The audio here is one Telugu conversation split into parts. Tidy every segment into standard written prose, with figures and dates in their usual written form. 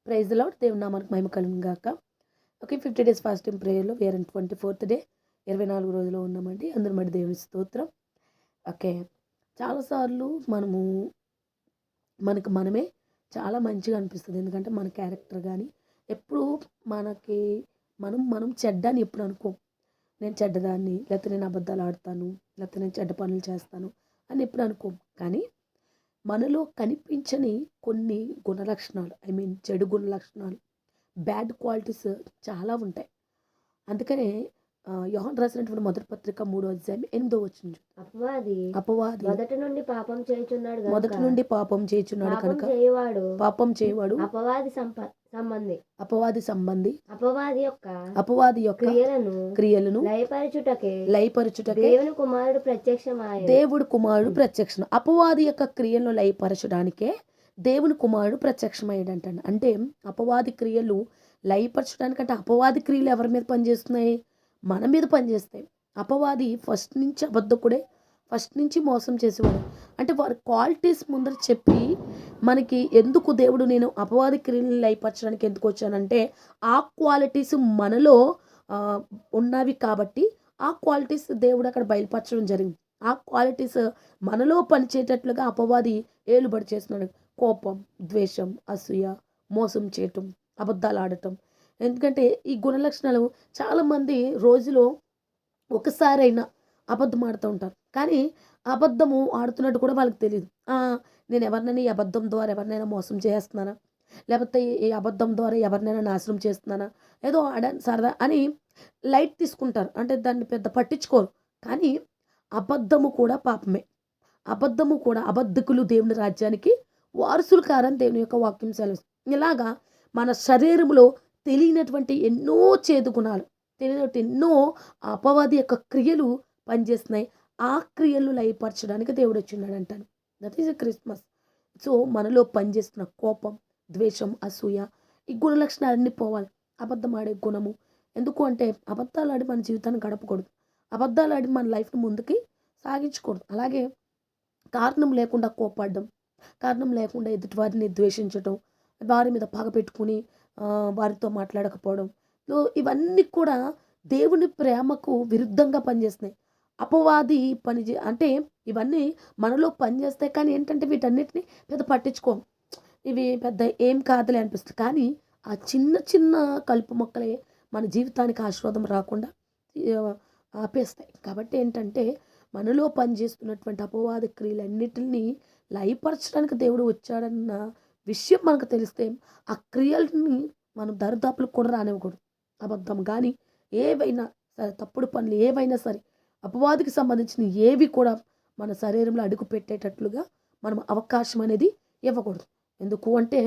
Praise the lord. దేవుని నామానికి మహిమ కలుగును గాక. ఓకే, 50 డేస్ ఫాస్టింగ్ ప్రేయర్లో వీఆర్ ఇన్ 24th డే, 24 రోజులు ఉన్నామండి. అందరి మధ్య దేవుని స్తోత్రం. ఓకే, చాలాసార్లు మనకు మనమే చాలా మంచిగా అనిపిస్తుంది. ఎందుకంటే మన క్యారెక్టర్ కానీ ఎప్పుడు మనకి మనం చెడ్డని ఎప్పుడు అనుకోం. నేను చెడ్డదాన్ని, లేకపోతే నేను అబద్ధాలు ఆడతాను, లేకపోతే నేను చెడ్డ పనులు చేస్తాను అని ఎప్పుడు అనుకోం. కానీ మనలో కనిపించని కొన్ని గుణలక్షణాలు, చెడు గుణలక్షణాలు, బ్యాడ్ క్వాలిటీస్ చాలా ఉంటాయి. అందుకనే యోహాను రాసినటువంటి మొదటి పత్రిక 3వ అధ్యాయం 8వ వచనం. అపవాది మొదటి నుండి పాపం చేయుచున్నాడు కనుక పాపం చేయవాడు అపవాది సంబంధి అపవాది యొక్క క్రియలను లయపరచుటకే దేవుడు కుమారుడు ప్రత్యక్షం. అపవాది యొక్క క్రియలను లయపరచడానికే దేవుని కుమారుడు ప్రత్యక్షమయ్యాడంట. అంటే అపవాది క్రియలు లయపరచడానికంటే అపవాది క్రియలు ఎవరి మీద పనిచేస్తున్నాయి? మన మీద పనిచేస్తాయి. అపవాది ఫస్ట్ నుంచి అబద్ధకుడే, ఫస్ట్ నుంచి మోసం చేసేవాడు. అంటే వారి క్వాలిటీస్ ముందర చెప్పి మనకి ఎందుకు దేవుడు నేను అపవాది క్రియలను లయపరచడానికి ఎందుకు వచ్చానంటే ఆ క్వాలిటీస్ మనలో ఉన్నవి కాబట్టి ఆ క్వాలిటీస్ దేవుడు అక్కడ బయలుపరచడం జరిగింది. ఆ క్వాలిటీస్ మనలో పనిచేటట్లుగా అపవాది ఏలుబడి చేస్తున్నాడు. కోపం, ద్వేషం, అసూయ, మోసం చేయటం, అబద్ధాలు ఆడటం. ఎందుకంటే ఈ గుణలక్షణాలు చాలామంది రోజులో ఒకసారైనా అబద్ధం ఆడుతూ ఉంటారు. కానీ అబద్ధము ఆడుతున్నట్టు కూడా వాళ్ళకి తెలియదు. నేను ఎవరినైనా ఈ అబద్ధం ద్వారా ఎవరినైనా మోసం చేస్తున్నానా, లేకపోతే ఈ అబద్ధం ద్వారా ఎవరినైనా నాశనం చేస్తున్నానా, ఏదో సరదా అని లైట్ తీసుకుంటారు. అంటే దాన్ని పెద్ద పట్టించుకోరు. కానీ అబద్ధము కూడా పాపమే. అబద్ధము కూడా అబద్ధకులు దేవుని రాజ్యానికి వారసులు కారని దేవుని యొక్క వాక్యం సెలవిస్తుంది. ఇలాగా మన శరీరంలో తెలియనటువంటి ఎన్నో చేదు గుణాలు, తెలియనటువంటి ఎన్నో అపవాది యొక్క క్రియలు పనిచేస్తున్నాయి. ఆ క్రియలు లయపరచడానికి దేవుడు వచ్చిన్నాడు అంటాను. That is a Christmas. So మనలో పనిచేస్తున్న కోపం, ద్వేషం, అసూయ, ఈ గుణ లక్షణాలన్నీ పోవాలి. అబద్ధం ఆడే గుణము, ఎందుకు అంటే అబద్ధాలు ఆడి మన జీవితాన్ని గడపకూడదు. అబద్ధాలు ఆడి మన లైఫ్ని ముందుకి సాగించకూడదు. అలాగే కారణం లేకుండా కోపడడం, కారణం లేకుండా ఎదుటి వారిని ద్వేషించడం, వారి మీద పగ పెట్టుకుని వారితో మాట్లాడకపోవడం, ఇవన్నీ కూడా దేవుని ప్రేమకు విరుద్ధంగా పనిచేస్తున్నాయి. అపవాది అంటే ఇవన్నీ మనలో పనిచేస్తాయి. కానీ ఏంటంటే వీటన్నిటిని పెద్ద పట్టించుకోం. ఇవి పెద్ద ఏం కాదులే అనిపిస్తుంది. కానీ ఆ చిన్న చిన్న కలుపు మొక్కలే మన జీవితానికి ఆశీర్వాదం రాకుండా ఆపేస్తాయి. కాబట్టి ఏంటంటే మనలో పనిచేస్తున్నటువంటి అపవాద క్రియలన్నిటిని లయపరచడానికి దేవుడు వచ్చాడన్న విషయం మనకు తెలిస్తే ఆ క్రియల్ని మనం దరిదాపులకు కూడా రానివ్వకూడదు. అబద్ధం కానీ ఏవైనా సరే, తప్పుడు పనులు ఏవైనా సరే, అపవాదికి సంబంధించిన ఏవి కూడా మన శరీరంలో అడుగు పెట్టేటట్లుగా మనం అవకాశం అనేది ఇవ్వకూడదు. ఎందుకు అంటే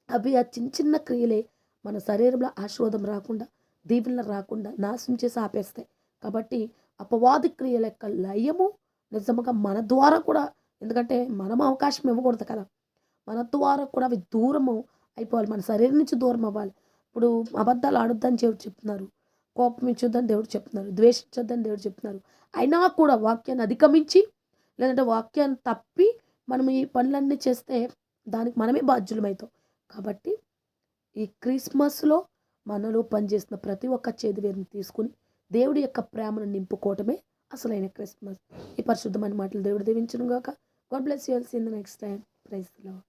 అవి ఆ చిన్న చిన్న క్రియలే మన శరీరంలో ఆశీర్వాదం రాకుండా, దీవెనలు రాకుండా నాశనం చేసి ఆపేస్తాయి. కాబట్టి అపవాది క్రియల యొక్క లయము నిజంగా మన ద్వారా కూడా, ఎందుకంటే మనం అవకాశం ఇవ్వకూడదు కదా, మన ద్వారా కూడా అవి దూరము అయిపోవాలి. మన శరీరం నుంచి దూరం అవ్వాలి. ఇప్పుడు అబద్ధాలు ఆడొద్దని దేవుడు చెప్తున్నారు, కోపం ఇచ్చొద్దని దేవుడు చెప్తున్నారు, ద్వేషించొద్దని దేవుడు చెప్తున్నారు. అయినా కూడా వాక్యాన్ని అధిగమించి లేదంటే వాక్యాన్ని తప్పి మనం ఈ పనులన్నీ చేస్తే దానికి మనమే బాధ్యులమవుతాం. కాబట్టి ఈ క్రిస్మస్లో మనలో పనిచేస్తున్న ప్రతి ఒక్క చేదువేరుని తీసుకుని దేవుడి యొక్క ప్రేమను నింపుకోవటమే అసలైన క్రిస్మస్. ఈ పరిశుద్ధమైన మాటలు దేవుడు దీవించును గాక. God bless you all. See you in the next time. Praise the lord.